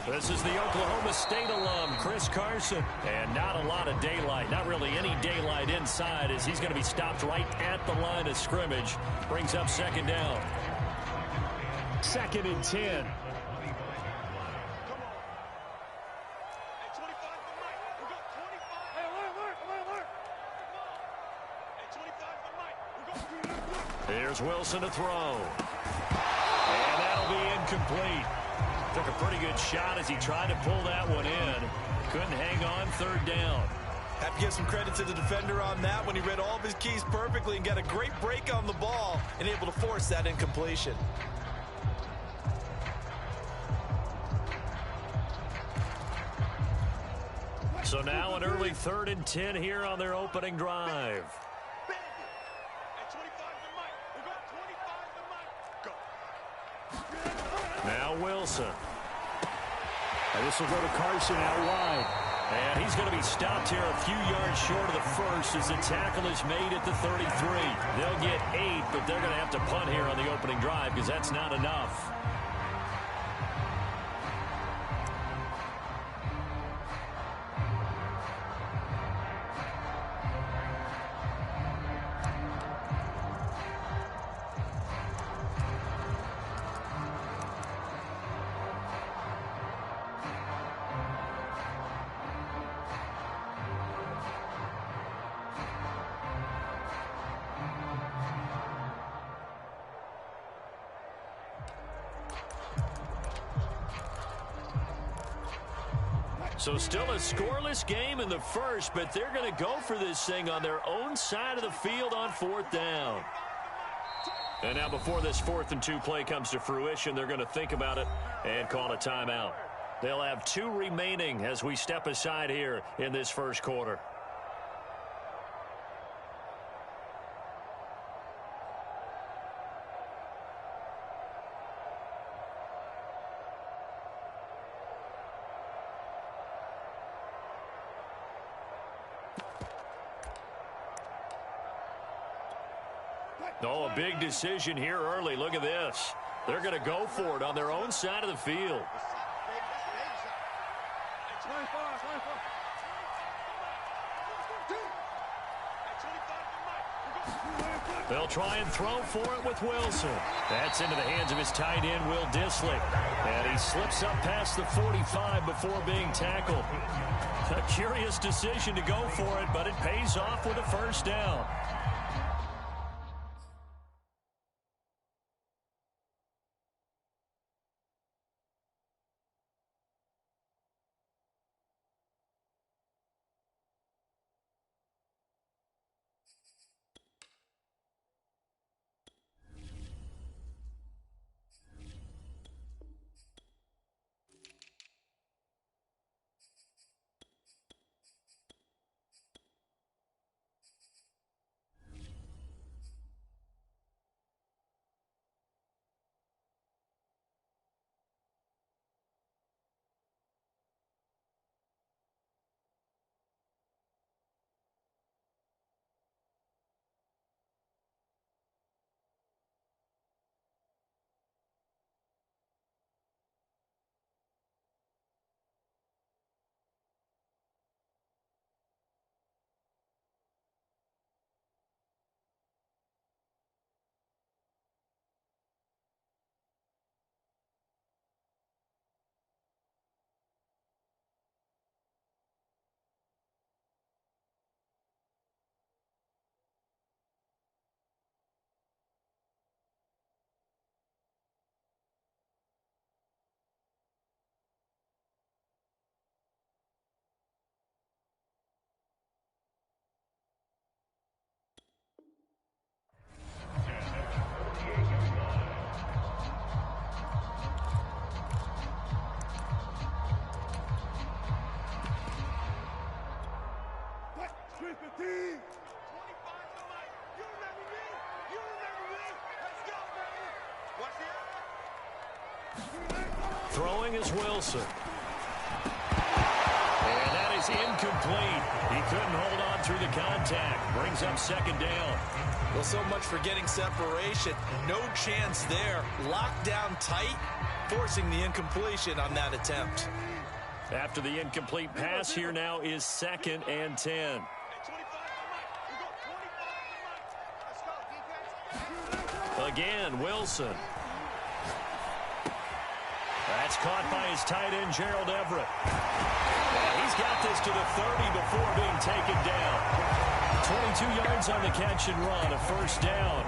This is the Oklahoma State alum, Chris Carson. And not a lot of daylight, not really any daylight inside, as he's going to be stopped right at the line of scrimmage. Brings up second down. 2nd and 10. Here's Wilson to throw. And that'll be incomplete. Took a pretty good shot as he tried to pull that one in. Couldn't hang on, 3rd down. Have to give some credit to the defender on that when he read all of his keys perfectly and got a great break on the ball and able to force that incompletion. So now an early 3rd and 10 here on their opening drive. Now Wilson. And this will go to Carson out wide. And he's going to be stopped here a few yards short of the first as the tackle is made at the 33. They'll get 8, but they're going to have to punt here on the opening drive because that's not enough. So still a scoreless game in the first, but they're going to go for this thing on their own side of the field on 4th down. And now before this 4th and 2 play comes to fruition, they're going to think about it and call a timeout. They'll have 2 remaining as we step aside here in this first quarter. Oh, a big decision here early. Look at this. They're going to go for it on their own side of the field. They'll try and throw for it with Wilson. That's into the hands of his tight end, Will Dissly. And he slips up past the 45 before being tackled. A curious decision to go for it, but it pays off with a first down. Throwing is Wilson. And that is is incomplete. He couldn't hold on through the contact. Brings up second down. Well, so much for getting separation. No chance there. Locked down tight, forcing the incompletion on that attempt. After the incomplete pass, here now is 2nd and 10. Again, Wilson. That's caught by his tight end, Gerald Everett. And he's got this to the 30 before being taken down. 22 yards on the catch and run, a first down.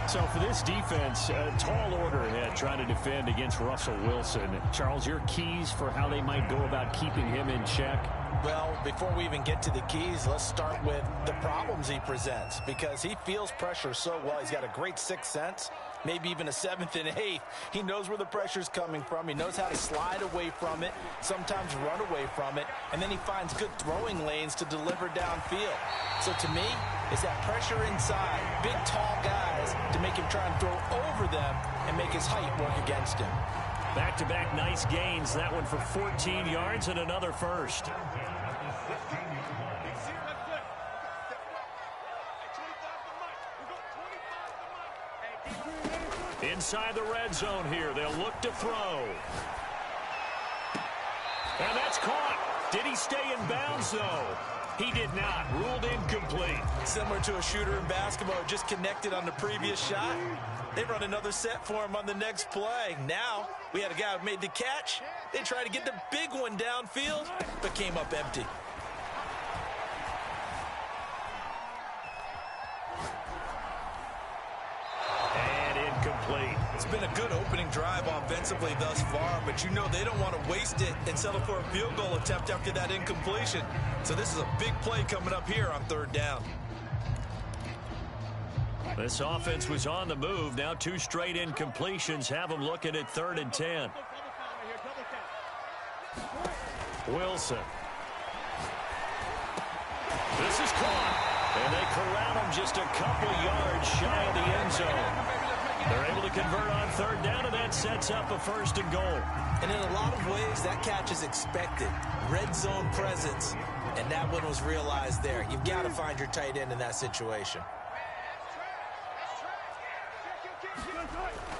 So for this defense, a tall order ahead trying to defend against Russell Wilson. Charles, your keys for how they might go about keeping him in check? Well, before we even get to the keys, let's start with the problems he presents, because he feels pressure so well. He's got a great sixth sense, maybe even a 7th and 8th. He knows where the pressure's coming from. He knows how to slide away from it, sometimes run away from it, and then he finds good throwing lanes to deliver downfield. So to me, it's that pressure inside, big, tall guys to make him try and throw over them and make his height work against him. Back-to-back nice gains. That one for 14 yards and another first. Inside the red zone here. They'll look to throw. And that's caught. Did he stay in bounds, though? He did not. Ruled incomplete. Similar to a shooter in basketball, just connected on the previous shot. They run another set for him on the next play. Now, we had a guy who made the catch. They tried to get the big one downfield, but came up empty. And incomplete. It's been a good opening drive offensively thus far, but you know they don't want to waste it and settle for a field goal attempt after that incompletion. So this is a big play coming up here on 3rd down. This offense was on the move. Now 2 straight incompletions have them looking at 3rd and 10. Wilson. This is caught. And they corral him just a couple yards shy of the end zone. They're able to convert on 3rd down, and that sets up a 1st and goal. And in a lot of ways, that catch is expected. Red zone presence, and that one was realized there. You've got to find your tight end in that situation.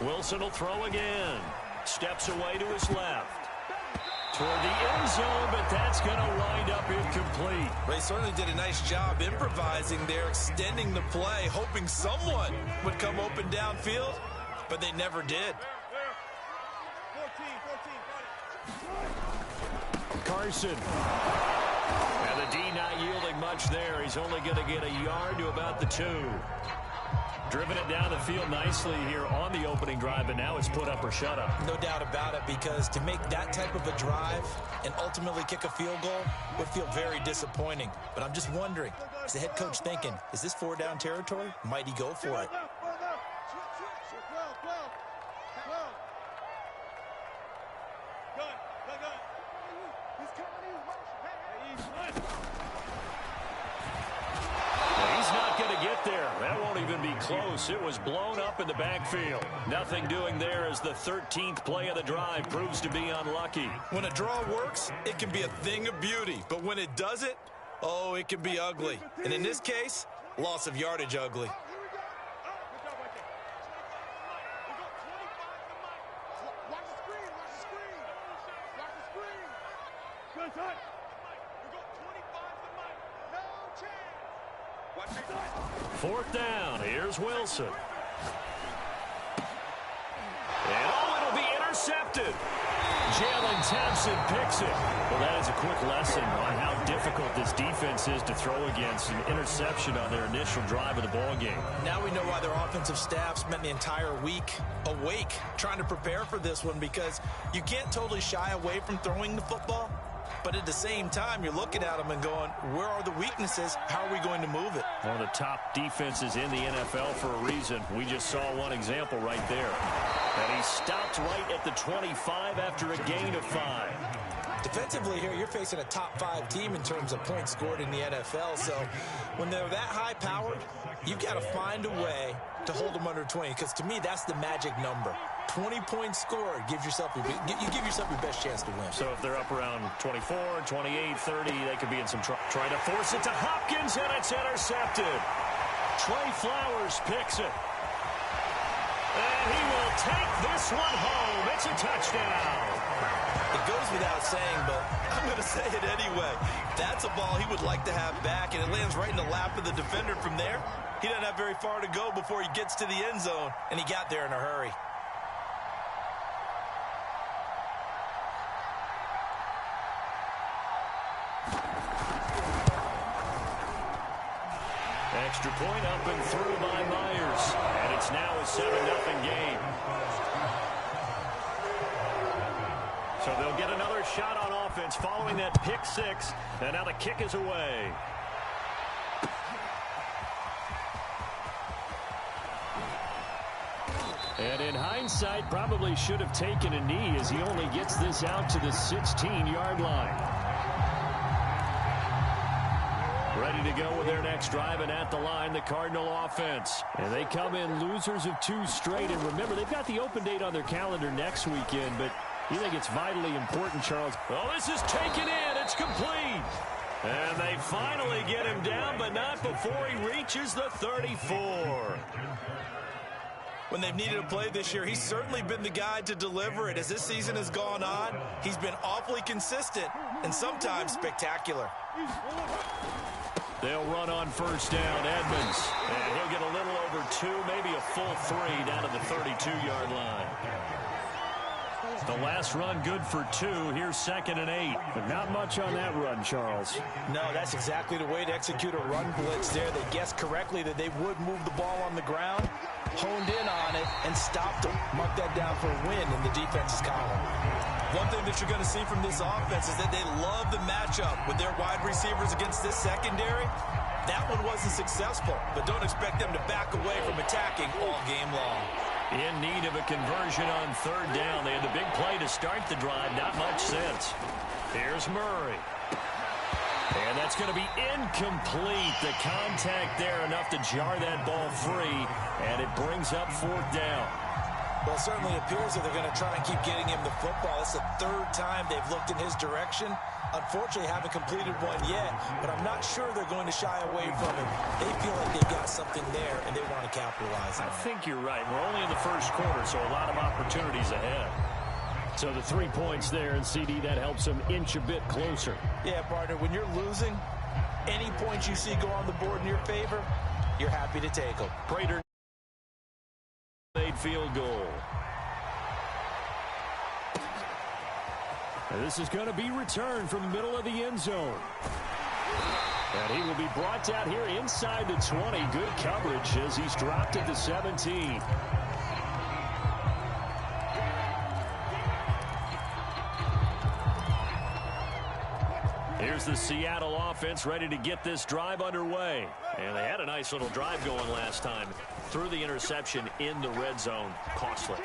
Wilson will throw again. Steps away to his left. Toward the end zone, but that's going to wind up incomplete. They certainly did a nice job improvising there, extending the play, hoping someone would come open downfield, but they never did. Carson. And the D not yielding much there. He's only going to get a yard to about the 2. Driven it down the field nicely here on the opening drive, but now it's put up or shut up. No doubt about it, because to make that type of a drive and ultimately kick a field goal would feel very disappointing. But I'm just wondering, is the head coach thinking, is this 4-down territory? Might he go for it? He's not going to get there. That won't even be close. It was blown up in the backfield. Nothing doing there as the 13th play of the drive proves to be unlucky. When a draw works, it can be a thing of beauty. But when it doesn't, oh, it can be ugly. And in this case, loss of yardage ugly. Fourth down. Here's Wilson. And it'll be intercepted. Jalen Thompson picks it. Well, that is a quick lesson on how difficult this defense is to throw against. An interception on their initial drive of the ball game. Now we know why their offensive staff spent the entire week awake trying to prepare for this one, because you can't totally shy away from throwing the football. But at the same time, you're looking at them and going, where are the weaknesses? How are we going to move it? One of the top defenses in the NFL for a reason. We just saw one example right there. And he stopped right at the 25 after a gain of 5. Defensively here, you're facing a top-5 team in terms of points scored in the NFL. So when they're that high-powered, you've got to find a way to hold them under 20. Because to me, that's the magic number. 20 points scored gives yourself you give yourself your best chance to win. So if they're up around 24, 28, 30, they could be in some trouble. Trying to force it to Hopkins, and it's intercepted. Trey Flowers picks it. And he will take this one home. It's a touchdown. It goes without saying, but I'm going to say it anyway. That's a ball he would like to have back, and it lands right in the lap of the defender from there. He doesn't have very far to go before he gets to the end zone, and he got there in a hurry. Extra point up and through by Myers. And it's now a 7-0 game. So they'll get another shot on offense following that pick six. And now the kick is away. And in hindsight, probably should have taken a knee as he only gets this out to the 16-yard line. Ready to go with their next drive, and at the line, the Cardinal offense. And they come in losers of 2 straight. And remember, they've got the open date on their calendar next weekend, but you think it's vitally important, Charles? Oh, this is taken in. It's complete. And they finally get him down, but not before he reaches the 34. When they've needed a play this year, he's certainly been the guy to deliver it. As this season has gone on, he's been awfully consistent and sometimes spectacular. They'll run on first down. Edmonds. And he'll get a little over 2, maybe a full 3 down to the 32-yard line. The last run good for 2. Here's 2nd and 8. But not much on that run, Charles. No, that's exactly the way to execute a run blitz there. They guessed correctly that they would move the ball on the ground, honed in on it, and stopped them. Mark that down for a win in the defense's column. One thing that you're going to see from this offense is that they love the matchup with their wide receivers against this secondary. That one wasn't successful, but don't expect them to back away from attacking all game long. In need of a conversion on 3rd down. They had the big play to start the drive. Not much sense. Here's Murray. And that's going to be incomplete. The contact there enough to jar that ball free, and it brings up 4th down. Well, it certainly appears that they're going to try and keep getting him the football. It's the 3rd time they've looked in his direction. Unfortunately, haven't completed one yet, but I'm not sure they're going to shy away from it. They feel like they've got something there, and they want to capitalize on it. I think you're right. We're only in the first quarter, so a lot of opportunities ahead. So the 3 points there, and CD, that helps them inch a bit closer. Yeah, partner, when you're losing, any points you see go on the board in your favor, you're happy to take them. Prater made field goal. And this is going to be returned from the middle of the end zone. And he will be brought down here inside the 20. Good coverage as he's dropped at the 17. Here's the Seattle offense ready to get this drive underway. And they had a nice little drive going last time. Threw the interception in the red zone. Costly.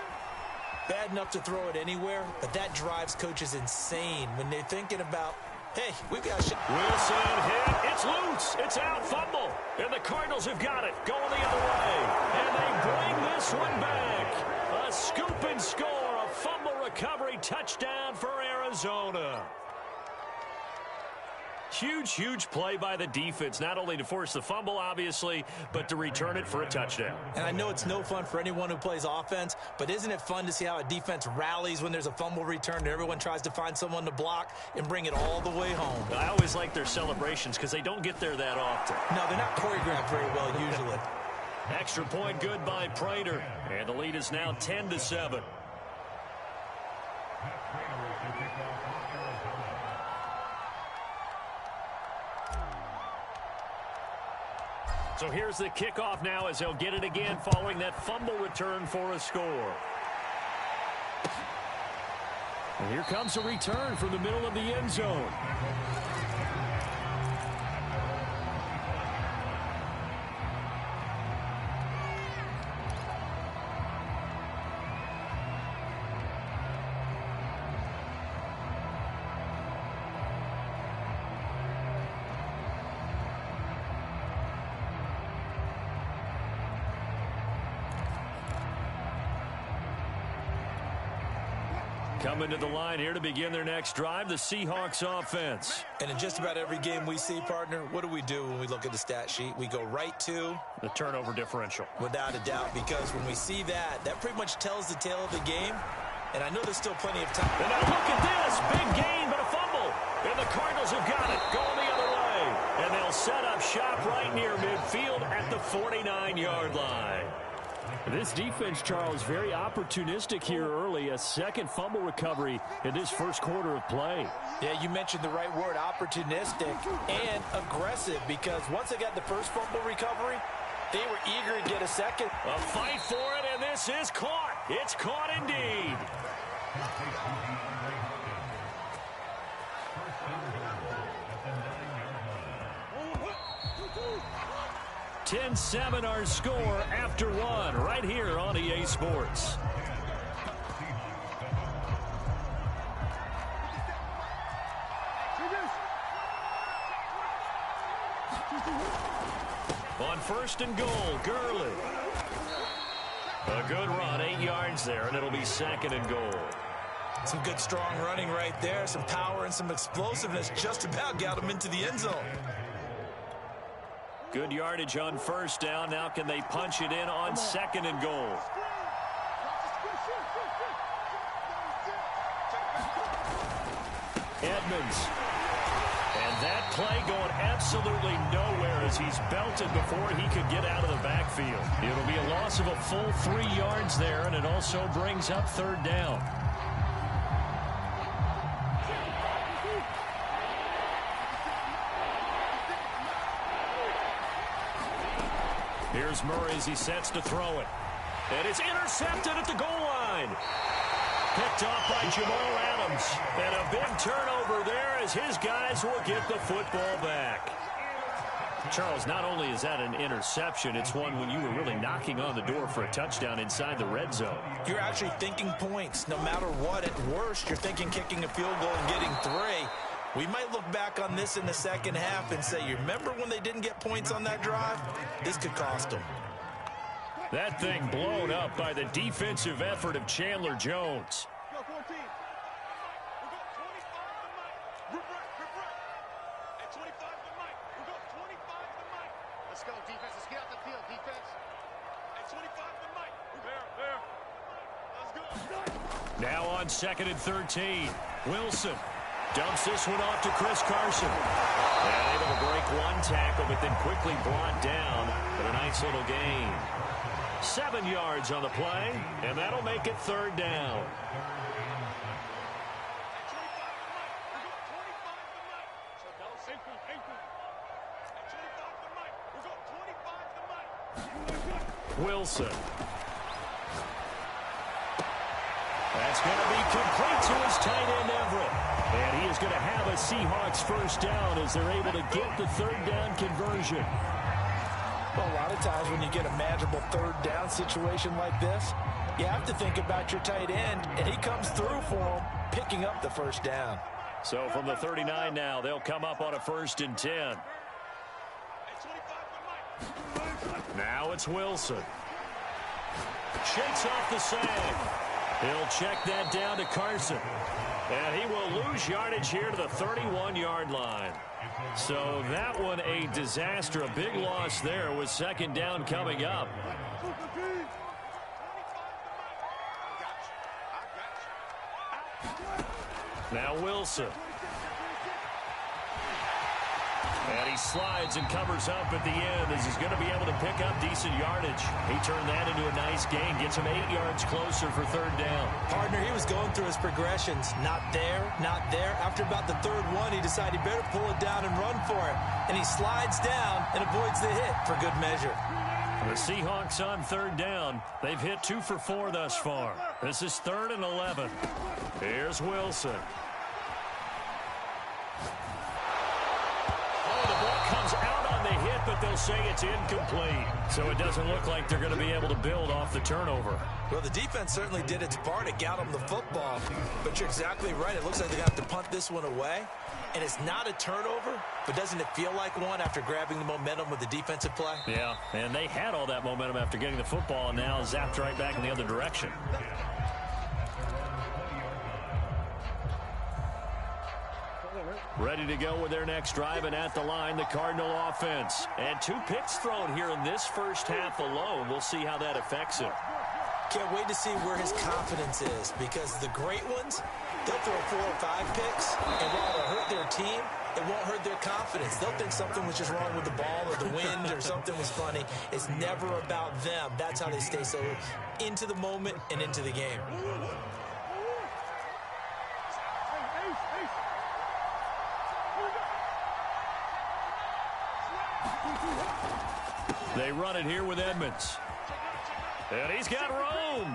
Bad enough to throw it anywhere, but that drives coaches insane when they're thinking about, hey, we've got a shot. Wilson hit. It's loose. It's out. Fumble. And the Cardinals have got it. Going the other way. And they bring this one back. A scoop and score. A fumble recovery touchdown for Arizona. Huge, huge play by the defense, not only to force the fumble, obviously, but to return it for a touchdown. And I know it's no fun for anyone who plays offense, but isn't it fun to see how a defense rallies when there's a fumble return and everyone tries to find someone to block and bring it all the way home? I always like their celebrations because they don't get there that often. No, they're not choreographed very well usually. Extra point good by Prater, and the lead is now 10-7. So here's the kickoff now as they'll get it again following that fumble return for a score. And here comes a return from the middle of the end zone. Coming to the line here to begin their next drive, the Seahawks offense. And in just about every game we see, partner, what do we do when we look at the stat sheet? We go right to the turnover differential. Without a doubt, because when we see that, that pretty much tells the tale of the game. And I know there's still plenty of time. And now look at this. Big gain, but a fumble. And the Cardinals have got it. Going the other way. And they'll set up shop right near midfield at the 49-yard line. This defense, Charles, very opportunistic here early. A second fumble recovery in this first quarter of play. Yeah, you mentioned the right word, opportunistic and aggressive, because once they got the first fumble recovery, they were eager to get a second. A fight for it, and this is caught. It's caught indeed. 10-7 our score after one right here on EA Sports. On first and goal, Gurley. A good run, 8 yards there, and it'll be second and goal. Some good, strong running right there. Some power and some explosiveness just about got him into the end zone. Good yardage on first down. Now can they punch it in on second and goal? Edmonds. And that play going absolutely nowhere as he's belted before he could get out of the backfield. It'll be a loss of a full 3 yards there, and it also brings up third down. Here's Murray as he sets to throw it. And it's intercepted at the goal line. Picked off by Jamal Adams. And a big turnover there as his guys will get the football back. Charles, not only is that an interception, it's one when you were really knocking on the door for a touchdown inside the red zone. You're actually thinking points. No matter what, at worst, you're thinking kicking a field goal and getting 3. We might look back on this in the second half and say, you remember when they didn't get points on that drive? This could cost them. That thing blown up by the defensive effort of Chandler Jones. Let's go, defense. Let's get out the field, defense. At 25 to Mike. There. Let's go. Now on second and 13. Wilson dumps this one off to Chris Carson. And able to break one tackle, but then quickly brought down for a nice little gain. 7 yards on the play, and that'll make it third down. Wilson. That's going to be complete to his tight end, Everett. And he is going to have a Seahawks first down as they're able to get the third down conversion. Well, a lot of times when you get a manageable third down situation like this, you have to think about your tight end, and he comes through for him, picking up the first down. So from the 39 now, they'll come up on a 1st and 10. Now it's Wilson. Shakes off the sag. He'll check that down to Carson. And he will lose yardage here to the 31-yard line. So that one a disaster. A big loss there with second down coming up. Now Wilson. And he slides and covers up at the end as he's going to be able to pick up decent yardage. He turned that into a nice gain. Gets him 8 yards closer for third down. Partner, he was going through his progressions. Not there, not there. After about the third one, he decided he better pull it down and run for it. And he slides down and avoids the hit for good measure. The Seahawks on third down. They've hit 2 for 4 thus far. This is 3rd and 11. Here's Wilson. Comes out on the hit, but they'll say it's incomplete. So it doesn't look like they're going to be able to build off the turnover. Well, the defense certainly did its part. It got them the football. But you're exactly right. It looks like they're going to have to punt this one away. And it's not a turnover, but doesn't it feel like one after grabbing the momentum with the defensive play? Yeah, and they had all that momentum after getting the football and now zapped right back in the other direction. Ready to go with their next drive, and at the line, the Cardinal offense. And 2 picks thrown here in this first half alone. We'll see how that affects him. Can't wait to see where his confidence is, because the great ones, they'll throw 4 or 5 picks, and while it'll hurt their team, it won't hurt their confidence. They'll think something was just wrong with the ball or the wind or something was funny. It's never about them. That's how they stay so into the moment and into the game. They run it here with Edmonds. And he's got room.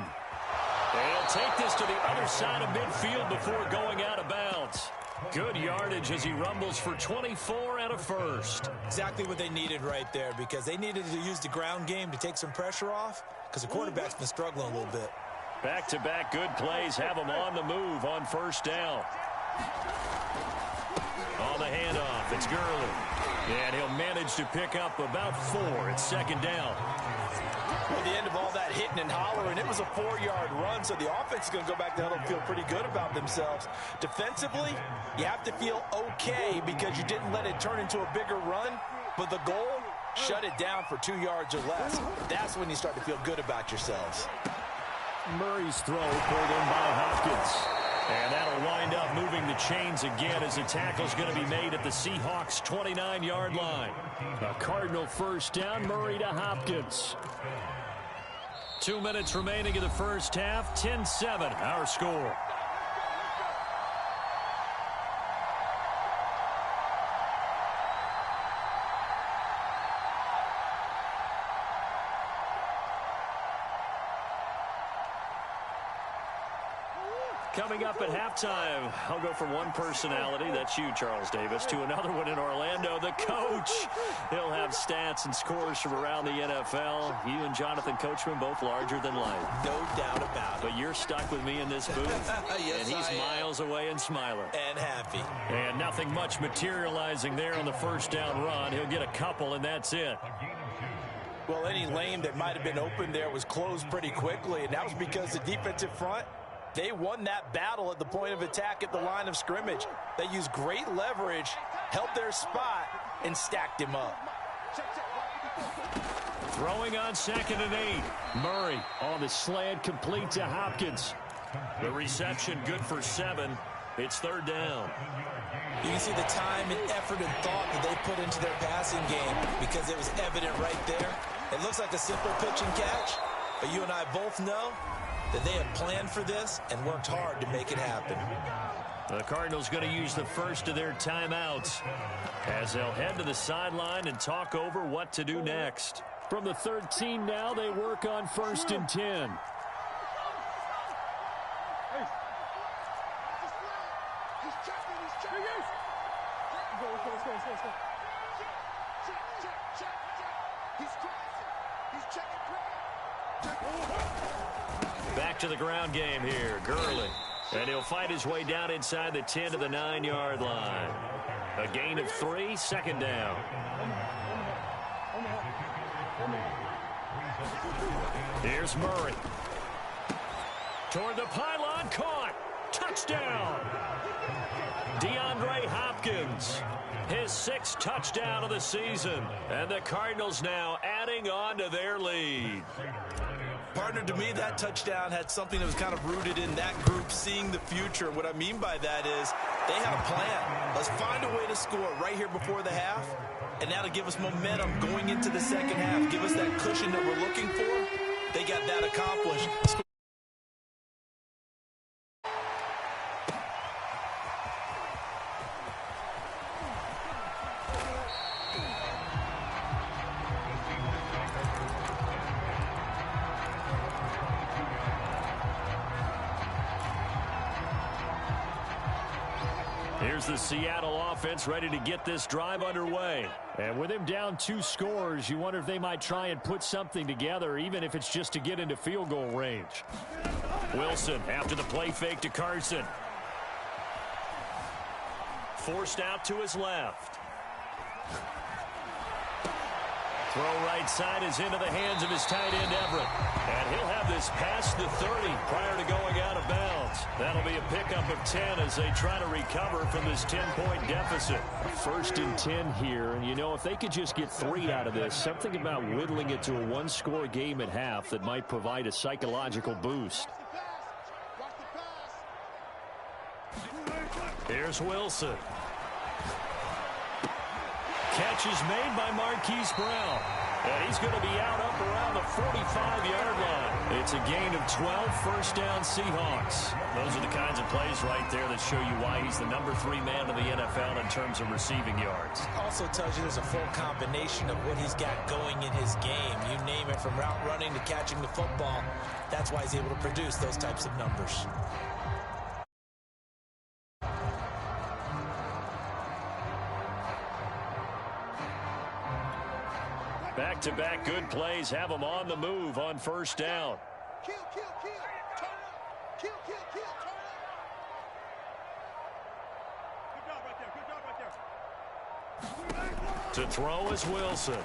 And he'll take this to the other side of midfield before going out of bounds. Good yardage as he rumbles for 24 and a first. Exactly what they needed right there, because they needed to use the ground game to take some pressure off, because the quarterback's been struggling a little bit. Back-to-back good plays have him on the move on first down. On the handoff, it's Gurley. And he'll manage to pick up about 4 at second down. At the end of all that hitting and hollering, it was a 4-yard run, so the offense is going to go back to huddle and feel pretty good about themselves. Defensively, you have to feel okay because you didn't let it turn into a bigger run, but the goal, shut it down for 2 yards or less. That's when you start to feel good about yourselves. Murray's throw pulled in by Hopkins. And that'll wind up moving the chains again as the tackle's going to be made at the Seahawks' 29-yard line. A Cardinal first down, Murray to Hopkins. 2 minutes remaining in the first half, 10-7 our score. Coming up at halftime, I'll go from one personality, that's you, Charles Davis, to another one in Orlando, the coach. He'll have stats and scores from around the NFL. You and Jonathan Coachman, both larger than life. No doubt about it. But you're stuck with me in this booth, yes, and he's miles away and smiling. And happy. And nothing much materializing there on the first down run. He'll get a couple, and that's it. Well, any lane that might have been open there was closed pretty quickly, and that was because the defensive front, they won that battle at the point of attack at the line of scrimmage. They used great leverage, held their spot, and stacked him up. Throwing on 2nd and 8. Murray on the slant, complete to Hopkins. The reception good for 7. It's 3rd down. You can see the time and effort and thought that they put into their passing game because it was evident right there. It looks like a simple pitch and catch, but you and I both know that they have planned for this and worked hard to make it happen. The Cardinals going to use the first of their timeouts as they'll head to the sideline and talk over what to do next. From the 13 now, they work on 1st and 10. Back to the ground game here, Gurley. And he'll fight his way down inside the 10 to the 9-yard line. A gain of 3, 2nd down. Here's Murray. Toward the pylon, caught. Touchdown. DeAndre Hopkins, his 6th touchdown of the season. And the Cardinals now adding on to their lead. Partner, to me, that touchdown had something that was kind of rooted in that group seeing the future. What I mean by that is they had a plan. Let's find a way to score right here before the half, and that'll give us momentum going into the second half, give us that cushion that we're looking for. They got that accomplished. Here's the Seattle offense ready to get this drive underway. And with him down 2 scores, you wonder if they might try and put something together, even if it's just to get into field goal range. Wilson after the play fake to Carson. Forced out to his left. throw right side is into the hands of his tight end, Everett. And he'll have this past the 30 prior to going out of bounds. That'll be a pickup of 10 as they try to recover from this 10-point deficit. First and 10 here, and you know, if they could just get 3 out of this, something about whittling it to a one-score game at half that might provide a psychological boost. Here's Wilson. Catch is made by Marquise Brown. And he's going to be out up around the 45-yard line. It's a gain of 12, first down Seahawks. Those are the kinds of plays right there that show you why he's the number 3 man in the NFL in terms of receiving yards. Also tells you there's a full combination of what he's got going in his game. You name it, from route running to catching the football. That's why he's able to produce those types of numbers. Back-to-back good plays have them on the move on first down. Kill, kill, kill. Turn up. Kill, kill, kill. Turn up. Good job right there. Good job right there. To throw is Wilson.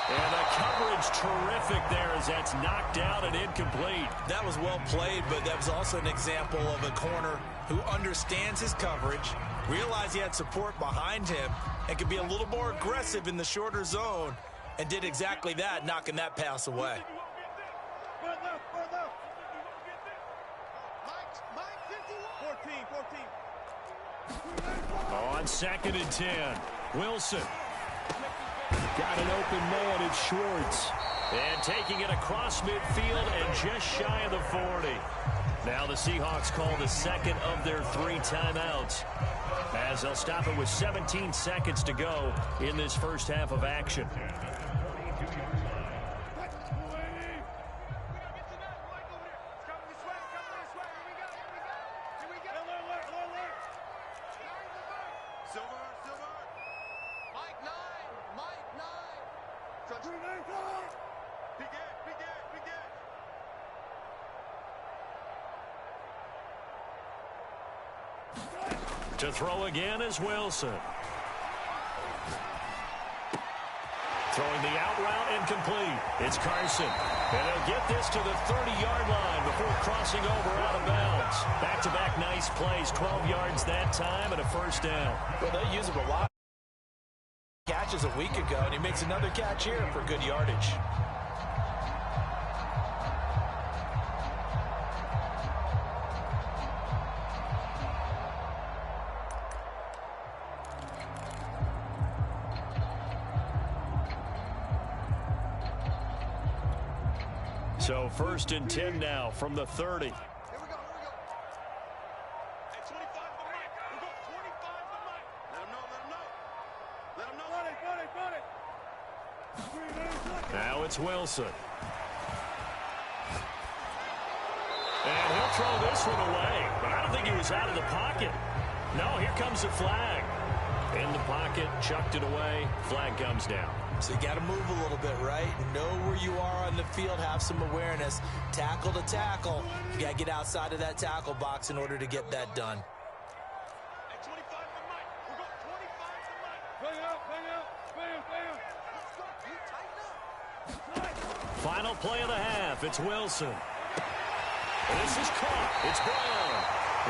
And the coverage terrific there as that's knocked out and incomplete. That was well played, but that was also an example of a corner who understands his coverage, realized he had support behind him, and could be a little more aggressive in the shorter zone, and did exactly that, knocking that pass away. On 2nd and 10, Wilson. Got an open man, it's Schwartz. And taking it across midfield and just shy of the 40. Now the Seahawks call the second of their 3 timeouts, as they'll stop it with 17 seconds to go in this first half of action. To throw again is Wilson. Throwing the out route incomplete. It's Carson. And they'll get this to the 30-yard line before crossing over out of bounds. Back-to-back nice plays, 12 yards that time and a first down. Well, they use him a lot. Catches a week ago, and he makes another catch here for good yardage. So 1st and 10 now from the 30. Here we go. Hey, 25 to the mic. We go 25 to the mic. Let him know. Let him know. Now it's Wilson. And he'll throw this one away. But I don't think he was out of the pocket. No, here comes the flag. In the pocket, chucked it away. Flag comes down. So you got to move a little bit, right? Know where you are on the field, have some awareness. Tackle to tackle. You got to get outside of that tackle box in order to get that done. Hey, 25 to the mic. We go 25 to the mic. Final play of the half. It's Wilson. And this is caught. It's Brown.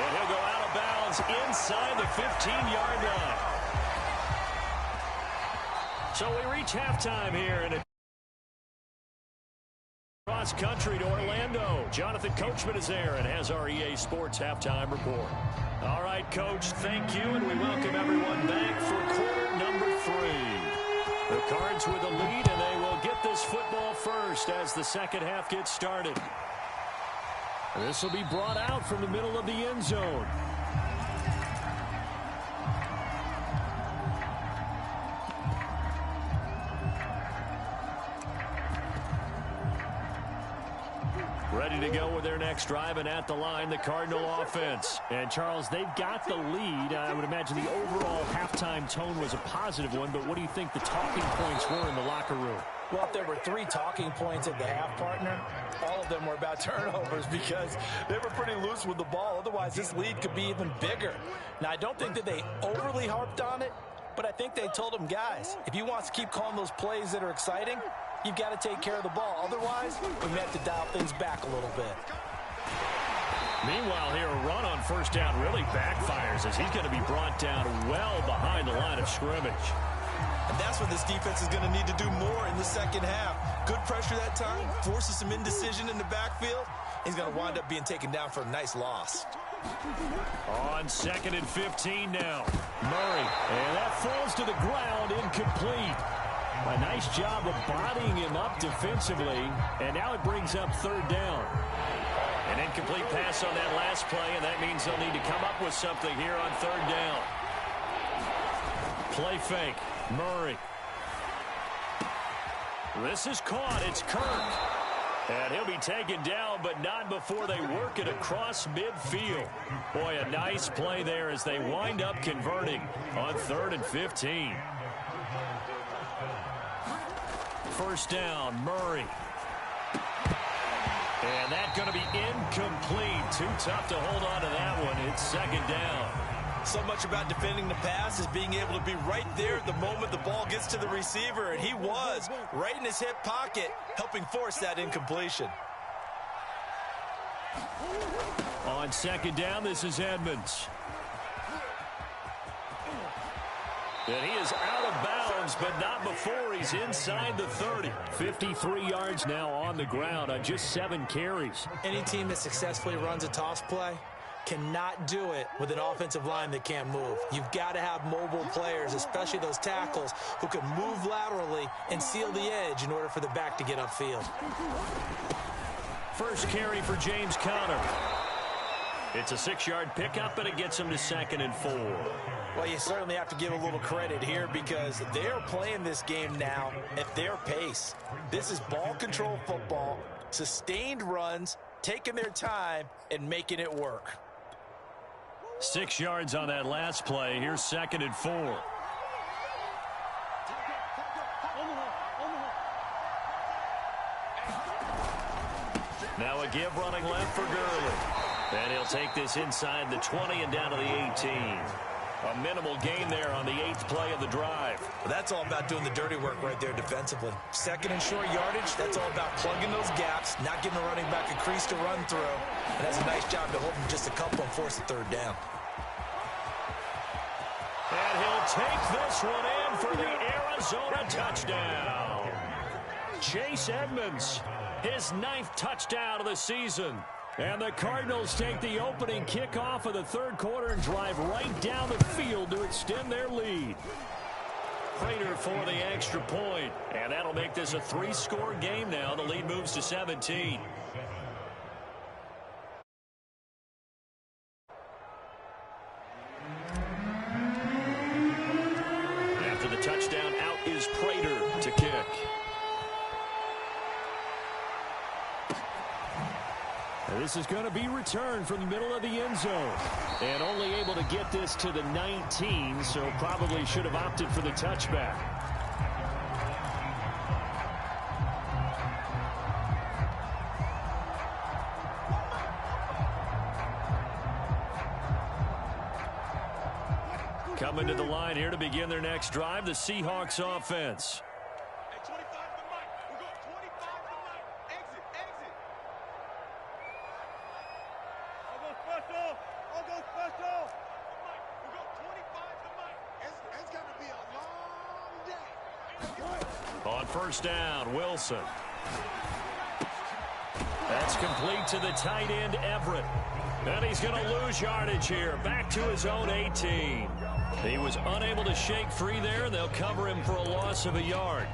And he'll go out of bounds inside the 15-yard line. So we reach halftime here, and cross country to Orlando. Jonathan Coachman is there and has our EA Sports halftime report. All right, Coach, thank you, and we welcome everyone back for quarter number 3. The Cards with the lead, and they will get this football first as the second half gets started. This will be brought out from the middle of the end zone. Ready to go with their next drive, and at the line, the Cardinal offense. And, Charles, they've got the lead. I would imagine the overall halftime tone was a positive one, but what do you think the talking points were in the locker room? Well, if there were 3 talking points at the half, partner, all of them were about turnovers because they were pretty loose with the ball. Otherwise, this lead could be even bigger. Now, I don't think that they overly harped on it, But I think they told him, guys, if he wants to keep calling those plays that are exciting, you've got to take care of the ball. Otherwise, we may have to dial things back a little bit. Meanwhile, here, a run on first down really backfires as he's going to be brought down well behind the line of scrimmage. And that's what this defense is going to need to do more in the second half. Good pressure that time, forces some indecision in the backfield. He's going to wind up being taken down for a nice loss. On 2nd and 15 now. Murray, and that falls to the ground, incomplete. A nice job of bodying him up defensively, and now it brings up 3rd down. An incomplete pass on that last play, and that means they'll need to come up with something here on 3rd down. Play fake. Murray. This is caught. It's Kirk. And he'll be taken down, but not before they work it across midfield. Boy, a nice play there as they wind up converting on 3rd and 15. First down, Murray. And that's going to be incomplete. Too tough to hold on to that one. It's 2nd down. So much about defending the pass is being able to be right there at the moment the ball gets to the receiver, and he was right in his hip pocket, helping force that incompletion. On 2nd down, this is Edmonds. And he is out of bounds, but not before he's inside the 30. 53 yards now on the ground on just 7 carries. Any team that successfully runs a toss play cannot do it with an offensive line that can't move. You've got to have mobile players, especially those tackles, who can move laterally and seal the edge in order for the back to get upfield. First carry for James Conner. It's a 6-yard pickup, and it gets him to 2nd and 4. Well, you certainly have to give a little credit here because they're playing this game now at their pace. This is ball control football, sustained runs, taking their time, and making it work. 6 yards on that last play. Here's 2nd and 4. Now a give running left for Gurley. And he'll take this inside the 20 and down to the 18. A minimal gain there on the 8th play of the drive. Well, that's all about doing the dirty work right there defensively. 2nd and short yardage, that's all about plugging those gaps, not giving the running back a crease to run through. And that's a nice job to hold him just a couple and force the 3rd down. And he'll take this one in for the Arizona touchdown. Chase Edmonds, his 9th touchdown of the season. And the Cardinals take the opening kickoff of the 3rd quarter and drive right down the field to extend their lead. Prater for the extra point. And that'll make this a 3-score game now. The lead moves to 17. After the touchdown, out is Prater to kick. And this is going to be returned from the middle of the end zone. And only able to get this to the 19, so probably should have opted for the touchback. Coming to the line here to begin their next drive, the Seahawks offense. Hey, 25 to the mic. We're going 25 to the mic. Exit, exit. I'll go special. I'll go special. We're going 25 to the mic. It's going to be a long day. On first down, Wilson. That's complete to the tight end, Everett. And he's going to lose yardage here. Back to his own 18. He was unable to shake free there. They'll cover him for a loss of a yard.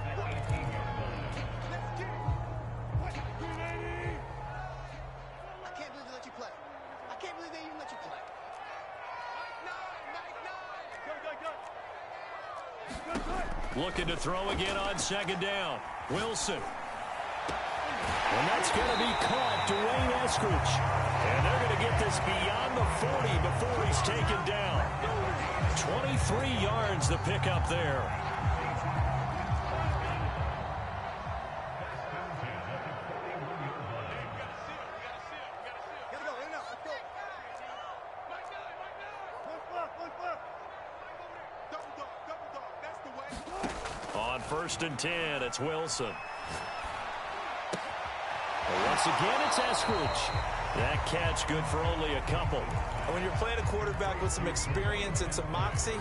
Looking to throw again on second down. Wilson. And that's going to be caught. Dwayne Eskridge. And they're going to get this beyond the 40 before he's taken down. 23 yards the pickup there. 1st and 10. It's Wilson. Once again, it's Eskridge. That catch good for only a couple. And when you're playing a quarterback with some experience and some moxie,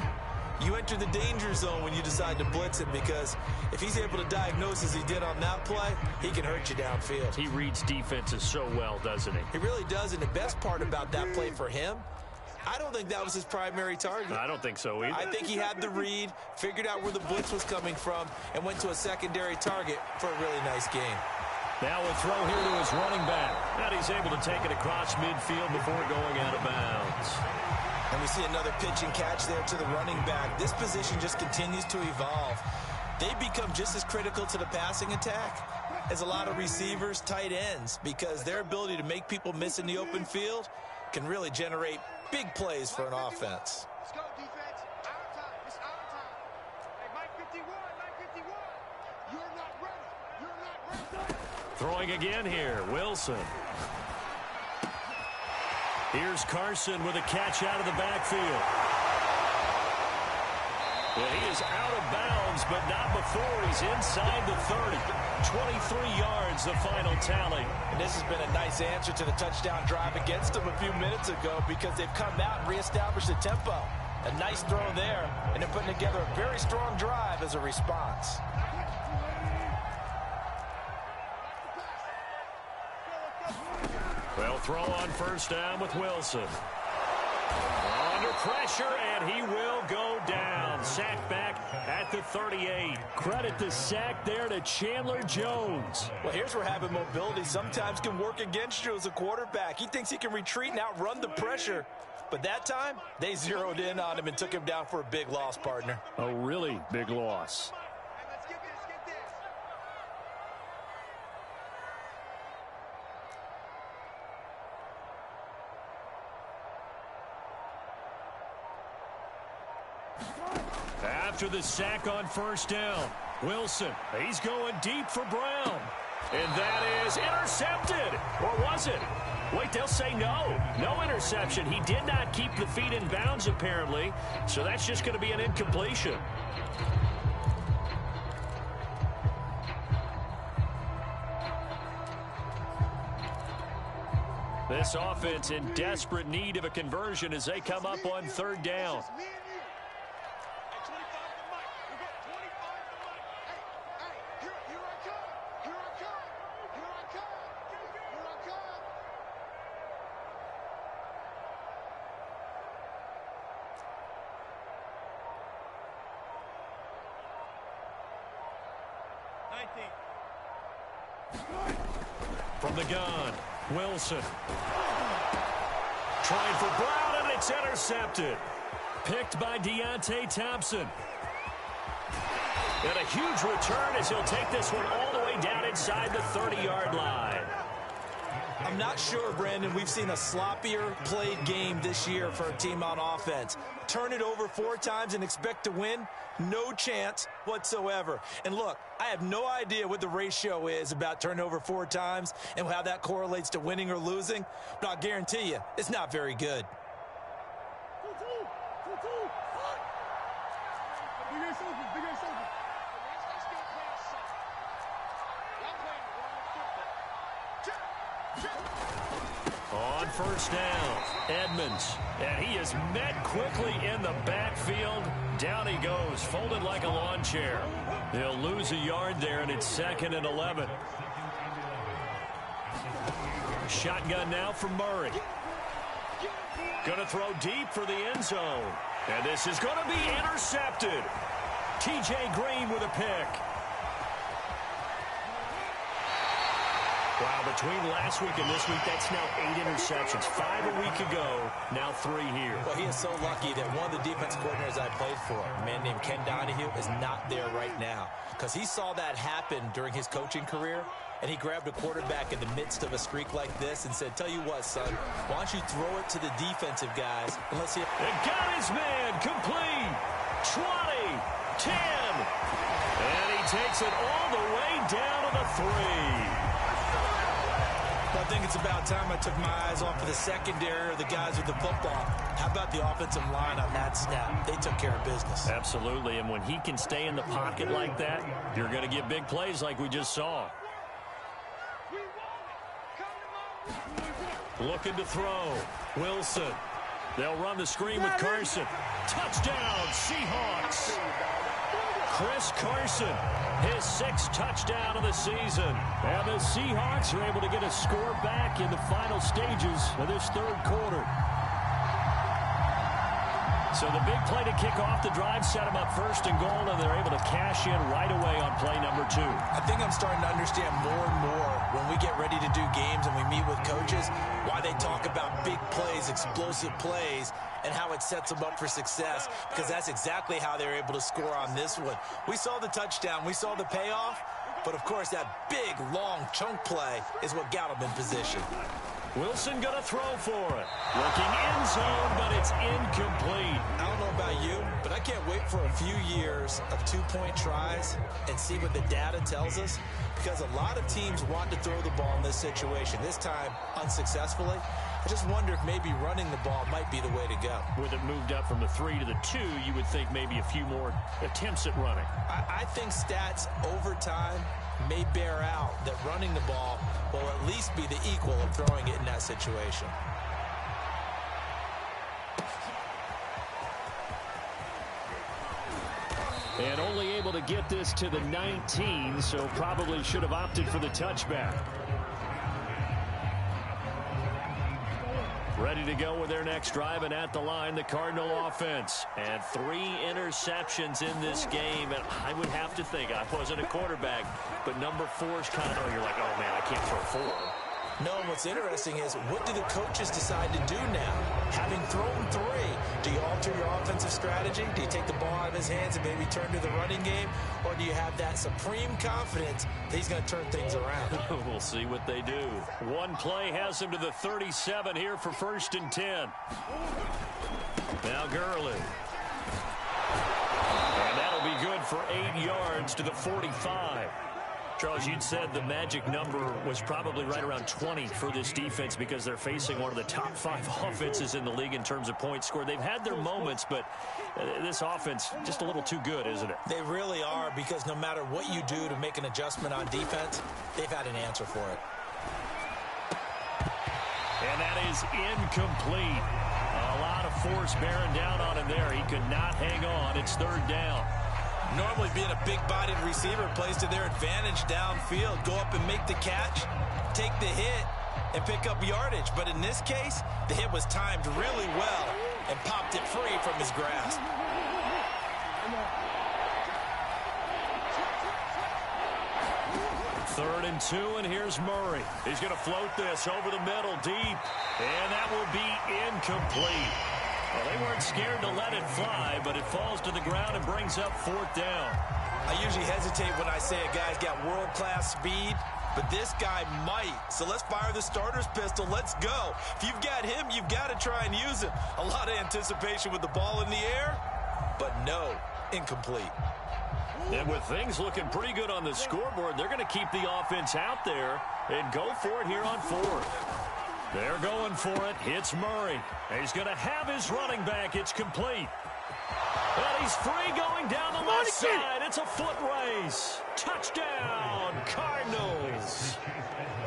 you enter the danger zone when you decide to blitz him, because if he's able to diagnose as he did on that play, he can hurt you downfield. He reads defenses so well, doesn't he? He really does, and the best part about that play for him, I don't think that was his primary target. I don't think so either. I think he had the read, figured out where the blitz was coming from, and went to a secondary target for a really nice game. Now a throw here to his running back. And he's able to take it across midfield before going out of bounds. And we see another pitch and catch there to the running back. This position just continues to evolve. They become just as critical to the passing attack as a lot of receivers, tight ends, because their ability to make people miss in the open field can really generate big plays for an offense. Let's go, defense. Our time. It's our time. Hey, Mike 51, Mike 51. You're not ready. You're not ready. Throwing again here, Wilson. Here's Carson with a catch out of the backfield. Well, he is out of bounds, but not before he's inside the 30. 23 yards, the final tally. And this has been a nice answer to the touchdown drive against them a few minutes ago, because they've come out and reestablished the tempo. A nice throw there, and they're putting together a very strong drive as a response. Well, throw on 1st down with Wilson. Under pressure, and he will go down. Sack back at the 38. Credit the sack there to Chandler Jones. Well, here's where having mobility sometimes can work against you as a quarterback. He thinks he can retreat and outrun the pressure. But that time, they zeroed in on him and took him down for a big loss, partner. A really big loss. Hey, let's get this, get this. After the sack on 1st down, Wilson, he's going deep for Brown. And that is intercepted. Or was it? Wait, they'll say no. No interception. He did not keep the feet in bounds, apparently. So that's just going to be an incompletion. This offense in desperate need of a conversion as they come up on 3rd down. It's me and you. Hey, 25 to Mike. We got 25 to Mike. Hey, here I come. Here I come. Here I come. Here I come. From the gun, Wilson. Trying for Brown, and it's intercepted. Picked by Deontay Thompson. And a huge return as he'll take this one all the way down inside the 30-yard line. I'm not sure, Brandon, we've seen a sloppier played game this year for a team on offense. Turn it over 4 times and expect to win? No chance whatsoever. And look, I have no idea what the ratio is about turnover 4 times and how that correlates to winning or losing, but I'll guarantee you, it's not very good. Big ass open. They still playing soft. Y'all playing the wrong football. On 1st down, Edmonds. And he is met quickly in the backfield. Down he goes, folded like a lawn chair. He'll lose a yard there, and it's 2nd and 11. Shotgun now for Murray. Going to throw deep for the end zone. And this is going to be intercepted. T.J. Green with a pick. Wow, between last week and this week, that's now 8 interceptions. 5 a week ago, now 3 here. Well, he is so lucky that one of the defense coordinators I played for, a man named Ken Donahue, is not there right now, because he saw that happen during his coaching career, and he grabbed a quarterback in the midst of a streak like this and said, tell you what, son, why don't you throw it to the defensive guys, and let's see if... And got his man complete. 20, 10, and he takes it all the way down to the 3. Well, I think it's about time I took my eyes off of the secondary or the guys with the football. How about the offensive line on that snap? They took care of business. Absolutely, and when he can stay in the pocket like that, you're going to get big plays like we just saw. Looking to throw. Wilson. They'll run the screen with Carson. Touchdown, Seahawks. Chris Carson, his 6th touchdown of the season. And the Seahawks are able to get a score back in the final stages of this 3rd quarter. So the big play to kick off the drive set them up 1st and goal, and they're able to cash in right away on play number 2. I think I'm starting to understand more and more when we get ready to do games and we meet with coaches why they talk about big plays, explosive plays, and how it sets them up for success, because that's exactly how they're able to score on this one. We saw the touchdown. We saw the payoff. But, of course, that big, long chunk play is what got them in position. Wilson going to throw for it. Looking end zone, but it's incomplete. I don't know about you, but I can't wait for a few years of 2-point tries and see what the data tells us, because a lot of teams want to throw the ball in this situation, this time unsuccessfully. I just wonder if maybe running the ball might be the way to go. With it moved up from the 3 to the 2, you would think maybe a few more attempts at running. I think stats over time may bear out that running the ball will at least be the equal of throwing it in that situation. And only able to get this to the 19, so probably should have opted for the touchback. Ready to go with their next drive, and at the line, the Cardinal offense. And 3 interceptions in this game, and I would have to think, I wasn't a quarterback, but number 4 is kind of, you're like, oh man, I can't throw 4. No, and what's interesting is, what do the coaches decide to do now? Having thrown 3, do you alter your offensive strategy? Do you take the ball out of his hands and maybe turn to the running game? Or do you have that supreme confidence that he's going to turn things around? We'll see what they do. One play has him to the 37 here for 1st and 10. Now Gurley. And that'll be good for 8 yards to the 45. Charles, you'd said the magic number was probably right around 20 for this defense because they're facing one of the top 5 offenses in the league in terms of points scored. They've had their moments, but this offense just a little too good, isn't it? They really are, because no matter what you do to make an adjustment on defense, they've had an answer for it. And that is incomplete. A lot of force bearing down on him there. He could not hang on. It's 3rd down. Normally being a big-bodied receiver plays to their advantage downfield. Go up and make the catch, take the hit, and pick up yardage. But in this case, the hit was timed really well and popped it free from his grasp. Third and 2, and here's Murray. He's going to float this over the middle deep, and that will be incomplete. Well, they weren't scared to let it fly, but it falls to the ground and brings up 4th down. I usually hesitate when I say a guy's got world-class speed, but this guy might. So let's fire the starter's pistol. Let's go. If you've got him, you've got to try and use him. A lot of anticipation with the ball in the air, but no, incomplete. And with things looking pretty good on the scoreboard, they're going to keep the offense out there and go for it here on 4th. They're going for it. It's Murray. He's going to have his running back. It's complete. And he's free going down the left side. It's a foot race. Touchdown, Cardinals.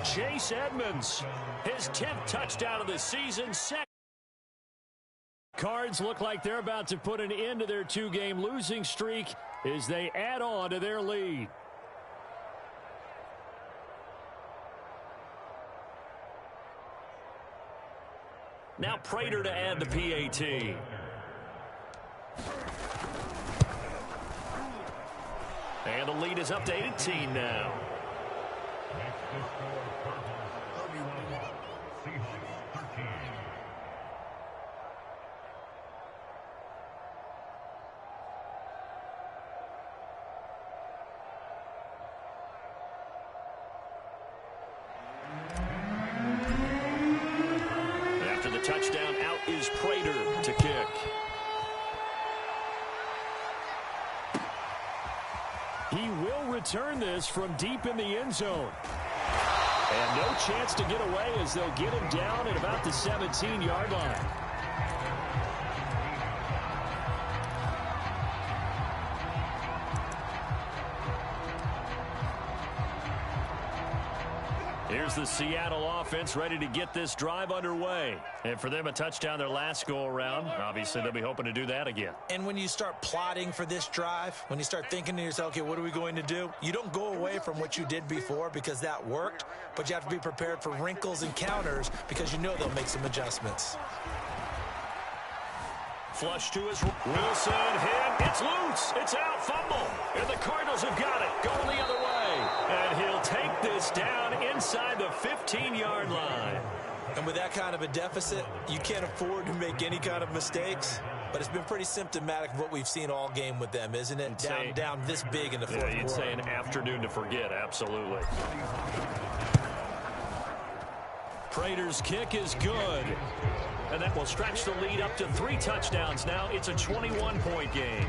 Chase Edmonds, his 10th touchdown of the season. Cards look like they're about to put an end to their 2-game losing streak as they add on to their lead. Now Prater to add the PAT. And the lead is up to 18 now. After the touchdown, out is Prater to kick. He will return this from deep in the end zone. And no chance to get away as they'll get him down at about the 17-yard line. Here's the Seattle offense ready to get this drive underway. And for them, a touchdown their last go-around. Obviously, they'll be hoping to do that again. And when you start plotting for this drive, when you start thinking to yourself, okay, what are we going to do? You don't go away from what you did before because that worked, but you have to be prepared for wrinkles and counters because you know they'll make some adjustments. Flush to his Wilson hit. It's loose. It's out. Fumble. And the Cardinals have got it. Going the other way. And he'll take this down inside the 15-yard line. And with that kind of a deficit, you can't afford to make any kind of mistakes. But it's been pretty symptomatic of what we've seen all game with them, isn't it? Down this big in the fourth quarter. You'd say an afternoon to forget. Absolutely. Prater's kick is good. And that will stretch the lead up to 3 touchdowns. Now it's a 21-point game.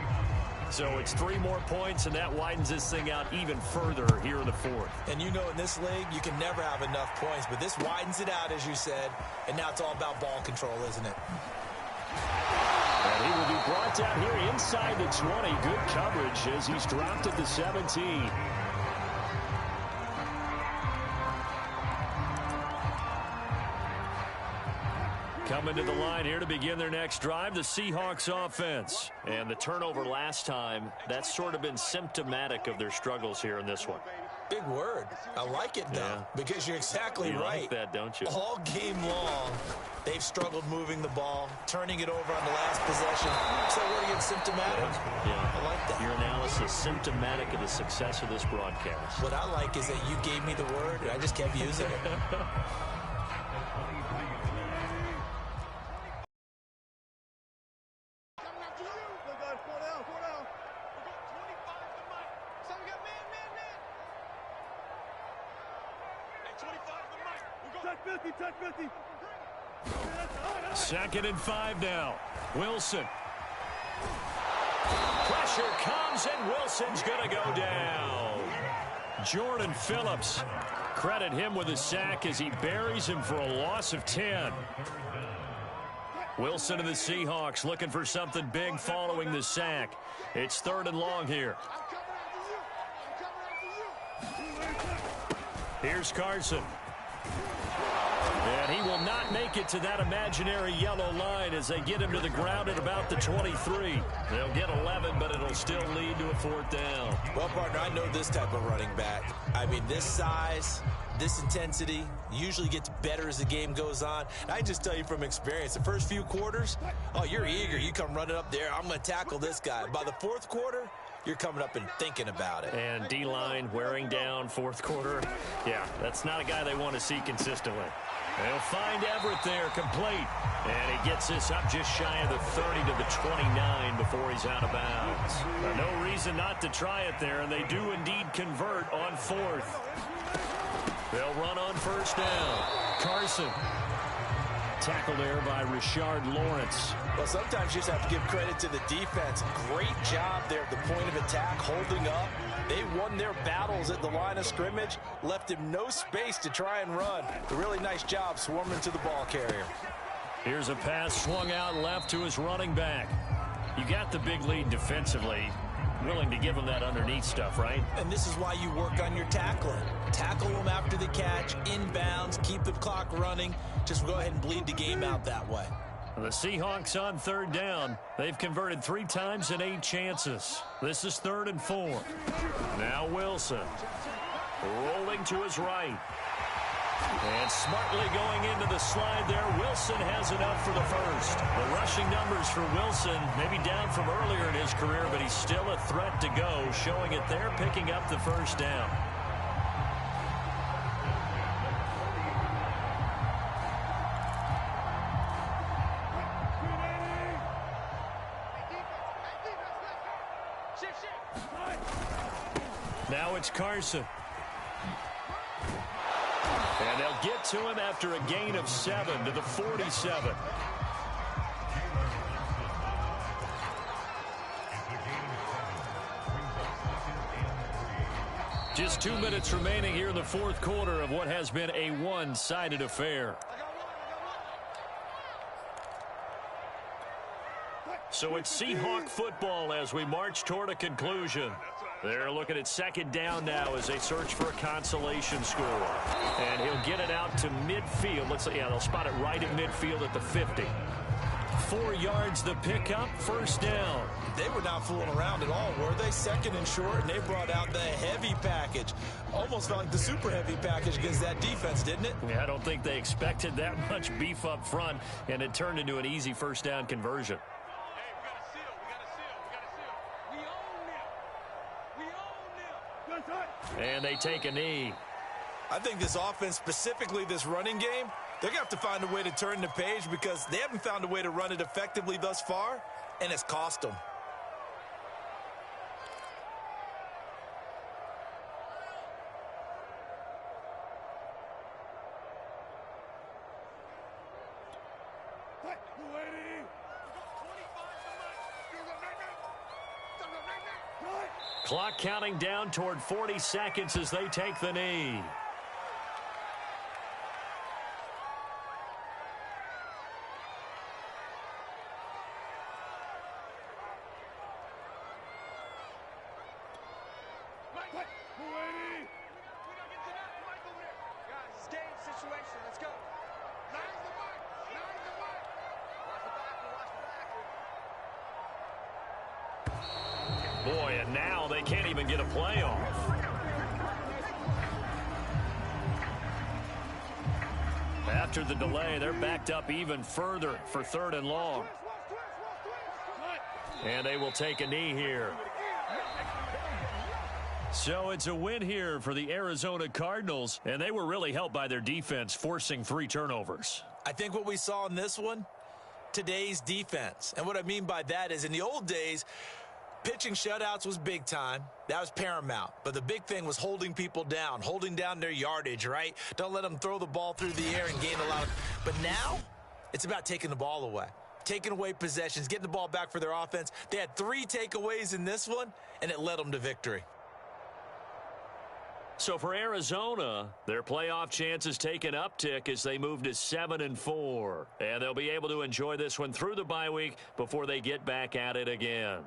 So it's 3 more points, and that widens this thing out even further here in the fourth. And you know in this league, you can never have enough points. But this widens it out, as you said. And now it's all about ball control, isn't it? And he will be brought down here inside the 20. Good coverage as he's dropped at the 17. Coming to the line here to begin their next drive, the Seahawks offense. And the turnover last time, that's sort of been symptomatic of their struggles here in this one. Big word. I like it, though, because you're exactly right. You like that, don't you? All game long, they've struggled moving the ball, turning it over on the last possession. So what are you, symptomatic? Yeah. I like that. Your analysis symptomatic of the success of this broadcast. What I like is that you gave me the word, and I just kept using it. Second and 5 now. Wilson. Pressure comes, and Wilson's going to go down. Jordan Phillips. Credit him with a sack as he buries him for a loss of 10. Wilson and the Seahawks looking for something big following the sack. It's 3rd and long here. Here's Carson. And he will not make it to that imaginary yellow line as they get him to the ground at about the 23. They'll get 11, but it'll still lead to a 4th down. Well, partner, I know this type of running back. I mean, this size, this intensity usually gets better as the game goes on. And I just tell you from experience, the first few quarters, oh, you're eager. You come running up there. I'm going to tackle this guy. By the 4th quarter, you're coming up and thinking about it. And D-line wearing down 4th quarter. Yeah, that's not a guy they want to see consistently. They'll find Everett there, complete. And he gets this up just shy of the 30 to the 29 before he's out of bounds. No reason not to try it there, and they do indeed convert on 4th. They'll run on 1st down. Carson. Tackled there by Richard Lawrence. Well, sometimes you just have to give credit to the defense. Great job there at the point of attack, holding up. They won their battles at the line of scrimmage, left him no space to try and run. A really nice job swarming to the ball carrier. Here's a pass swung out left to his running back. You got the big lead defensively. Willing to give him that underneath stuff, right? And this is why you work on your tackling. Tackle them after the catch, inbounds, keep the clock running. Just go ahead and bleed the game out that way. The Seahawks on 3rd down. They've converted 3 times in 8 chances. This is 3rd and 4. Now Wilson. Rolling to his right. And smartly going into the slide there. Wilson has enough for the 1st. The rushing numbers for Wilson maybe down from earlier in his career, but he's still a threat to go, showing it there, picking up the 1st down. Now it's Carson. And they'll get to him after a gain of 7 to the 47. Just 2 minutes remaining here in the fourth quarter of what has been a one-sided affair. So it's Seahawk football as we march toward a conclusion. They're looking at second down now as they search for a consolation score. And he'll get it out to midfield. Let's see, yeah, they'll spot it right at midfield at the 50. 4 yards the pickup, first down. They were not fooling around at all, were they? Second and short, and they brought out the heavy package. Almost felt like the super heavy package against that defense, didn't it? Yeah, I don't think they expected that much beef up front, and it turned into an easy first down conversion. And they take a knee. I think this offense, specifically this running game, they're going to have to find a way to turn the page because they haven't found a way to run it effectively thus far, and it's cost them. Clock counting down toward 40 seconds as they take the knee. Boy, and now they can't even get a play off. After the delay, they're backed up even further for third and long. And they will take a knee here. So it's a win here for the Arizona Cardinals, and they were really helped by their defense, forcing 3 turnovers. I think what we saw in this one, today's defense. And what I mean by that is in the old days, pitching shutouts was big time. That was paramount. But the big thing was holding people down, holding down their yardage, right? Don't let them throw the ball through the air and gain a lot. But now, it's about taking the ball away. Taking away possessions, getting the ball back for their offense. They had 3 takeaways in this one, and it led them to victory. So for Arizona, their playoff chances take an uptick as they move to 7-4. And they'll be able to enjoy this one through the bye week before they get back at it again.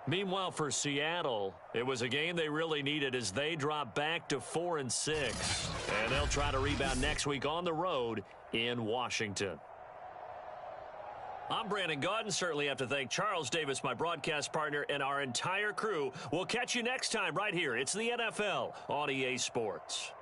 Meanwhile, for Seattle, it was a game they really needed as they drop back to 4-6. And they'll try to rebound next week on the road in Washington. I'm Brandon Gaudin. Certainly have to thank Charles Davis, my broadcast partner, and our entire crew. We'll catch you next time right here. It's the NFL on EA Sports.